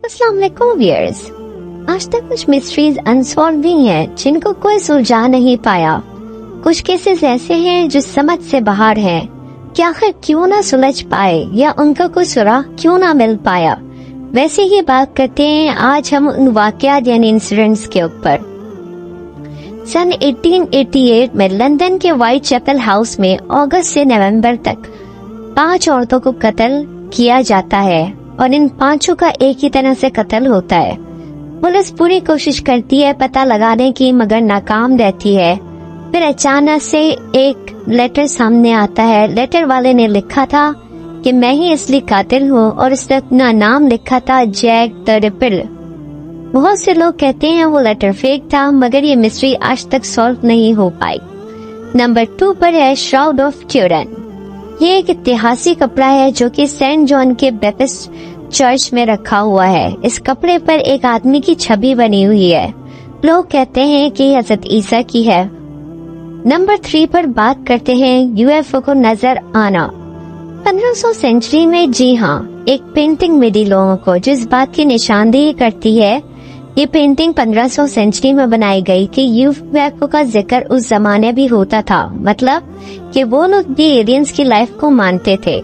अस्सलाम वालेकुम व्यूअर्स। आज तक कुछ मिस्ट्रीज अनसॉल्व भी हैं जिनको कोई सुलझा नहीं पाया। कुछ केसेस ऐसे हैं जो समझ से बाहर हैं कि आखिर क्यों ना सुलझ पाए या उनका कोई सुराग क्यों ना मिल पाया। वैसे ही बात करते हैं आज हम उन वाकयात यानी इंसिडेंट्स के ऊपर। सन 1888 में लंदन के व्हाइट चैपल हाउस में अगस्त से नवंबर तक 5 औरतों को कत्ल किया जाता है और इन 5 का एक ही तरह से कत्ल होता है। पुलिस पूरी कोशिश करती है पता लगाने की मगर नाकाम रहती है। फिर अचानक से एक लेटर सामने आता है। लेटर वाले ने लिखा था कि मैं ही असली कातिल हूँ और इसने अपना नाम लिखा था जैक द रिपल। बहुत से लोग कहते हैं वो लेटर फेक था मगर ये मिस्ट्री आज तक सॉल्व नहीं हो पाई। नंबर 2 पर है श्राउड ऑफ ट्यूरिन। ये एक ऐतिहासिक कपड़ा है जो कि सेंट जॉन के बैप्टिस्ट चर्च में रखा हुआ है। इस कपड़े पर एक आदमी की छवि बनी हुई है। लोग कहते हैं कि हज़रत ईसा की है। नंबर 3 पर बात करते हैं यूएफओ को नजर आना। 1500 सेंचुरी में जी हाँ, एक पेंटिंग मिली लोगों को जो इस बात की निशानदेही करती है। ये पेंटिंग 1500 सेंचुरी में बनाई गई कि यूएफओ का जिक्र उस जमाने भी होता था, मतलब कि वो लोग भी एलियंस की लाइफ को मानते थे।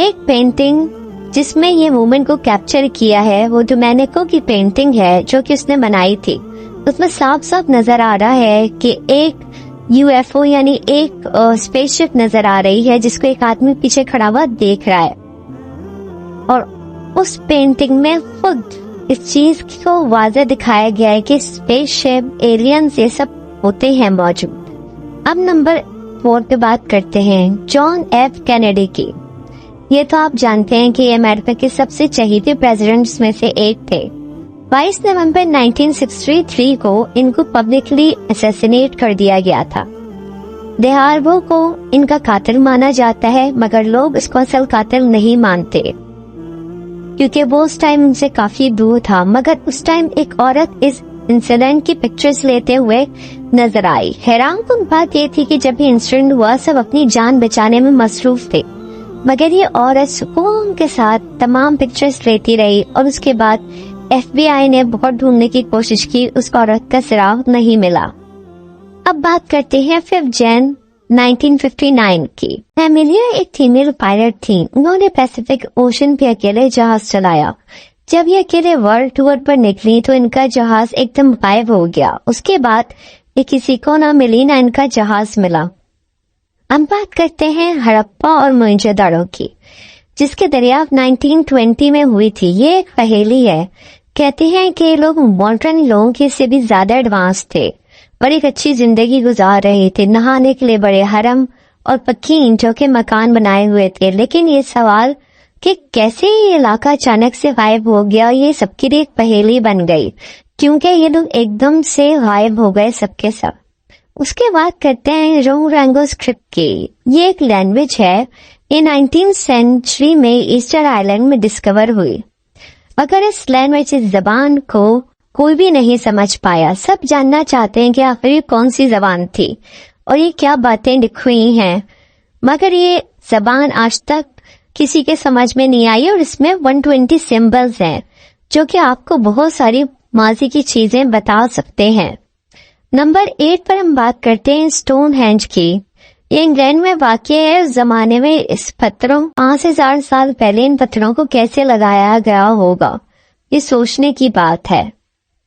एक पेंटिंग जिसमें ये मूवमेंट को कैप्चर किया है वो डोमेनिको की पेंटिंग है जो कि उसने बनाई थी। उसमें साफ साफ नजर आ रहा है कि एक यूएफओ यानी एक स्पेसशिप नजर आ रही है जिसको एक आदमी पीछे खड़ा हुआ देख रहा है और उस पेंटिंग में खुद इस चीज को वाज़ेह दिखाया गया है कि स्पेसशिप एलियंस ये सब होते हैं मौजूद। अब नंबर 4 पे बात करते हैं जॉन एफ कैनेडी की। ये तो आप जानते हैं कि ये अमेरिका के सबसे चहेते प्रेसिडेंट्स में से एक थे। 22 नवंबर 1963 को इनको पब्लिकली असैसिनेट कर दिया गया था। देहारवो को इनका कातिल माना जाता है मगर लोग इसको असल कातिल नहीं मानते क्योंकि वो उस टाइम उनसे काफी दूर था। मगर उस टाइम एक औरत इस इंसिडेंट की पिक्चर्स लेते हुए नजर आई। हैरानकुन बात ये थी कि जब ये इंसिडेंट हुआ सब अपनी जान बचाने में मसरूफ थे मगर ये औरत सुकून के साथ तमाम पिक्चर्स लेती रही और उसके बाद FBI ने बहुत ढूंढने की कोशिश की, उस औरत का सुराग नहीं मिला। अब बात करते हैं 5 जन 1959 की। एमिलिया एक फीमेल पायलट थी। उन्होंने पैसिफिक ओशन पे अकेले जहाज चलाया। जब ये अकेले वर्ल्ड टूर पर निकली तो इनका जहाज एकदम गायब हो गया। उसके बाद ये किसी को ना मिली ना इनका जहाज मिला। अब बात करते हैं हड़प्पा और मोहनजोदड़ो की जिसके दरियाफ्त 1920 में हुई थी। ये एक पहेली है। कहते हैं कि ये लोग मॉडर्न लोगों के से भी ज्यादा एडवांस थे और एक अच्छी जिंदगी गुजार रहे थे। नहाने के लिए बड़े हरम और पक्की ईंटों के मकान बनाए हुए थे। लेकिन ये सवाल कि कैसे ये इलाका अचानक से गायब हो गया ये सबके लिए एक पहेली बन गई क्योंकि ये लोग एकदम से गायब हो गए सबके सब। उसके बाद करते हैं रोंगरांगो स्क्रिप्ट की। ये एक लैंग्वेज है। ये 19th सेंचुरी में ईस्टर आइलैंड में डिस्कवर हुई। अगर इस लैंग्वेज इस जबान को कोई भी नहीं समझ पाया। सब जानना चाहते हैं कि आखिर ये कौन सी जबान थी और ये क्या बातें लिखी हुई हैं मगर ये जबान आज तक किसी के समझ में नहीं आई और इसमें 120 सिंबल्स हैं जो कि आपको बहुत सारी माजी की चीजें बता सकते हैं। नंबर 8 पर हम बात करते हैं स्टोनहेंज की। ये इंग्लैंड में वाक़या है। उस जमाने में इस पत्थरों 5000 साल पहले इन पत्थरों को कैसे लगाया गया होगा ये सोचने की बात है।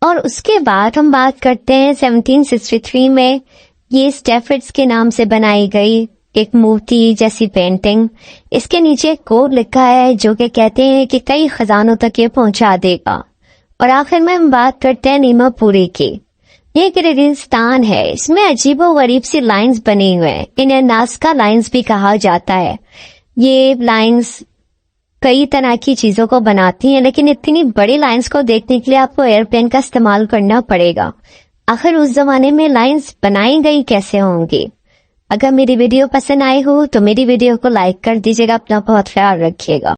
और उसके बाद हम बात करते हैं 1763 में ये स्टैफर्ड्स के नाम से बनाई गई एक मूर्ति जैसी पेंटिंग। इसके नीचे एक कोड लिखा है जो कि कहते हैं कि कई खजानों तक ये पहुंचा देगा। और आखिर में हम बात करते हैं नीमापुरी की। ये एक रेगिस्तान है। इसमें अजीबो गरीब सी लाइंस बनी हुए हैं। इन्हें नास्का लाइंस भी कहा जाता है। ये लाइंस कई तरह की चीजों को बनाती हैं लेकिन इतनी बड़ी लाइंस को देखने के लिए आपको एयरप्लेन का इस्तेमाल करना पड़ेगा। आखिर उस जमाने में लाइंस बनाई गई कैसे होंगी। अगर मेरी वीडियो पसंद आई हो तो मेरी वीडियो को लाइक कर दीजिएगा। अपना बहुत ख्याल रखिएगा।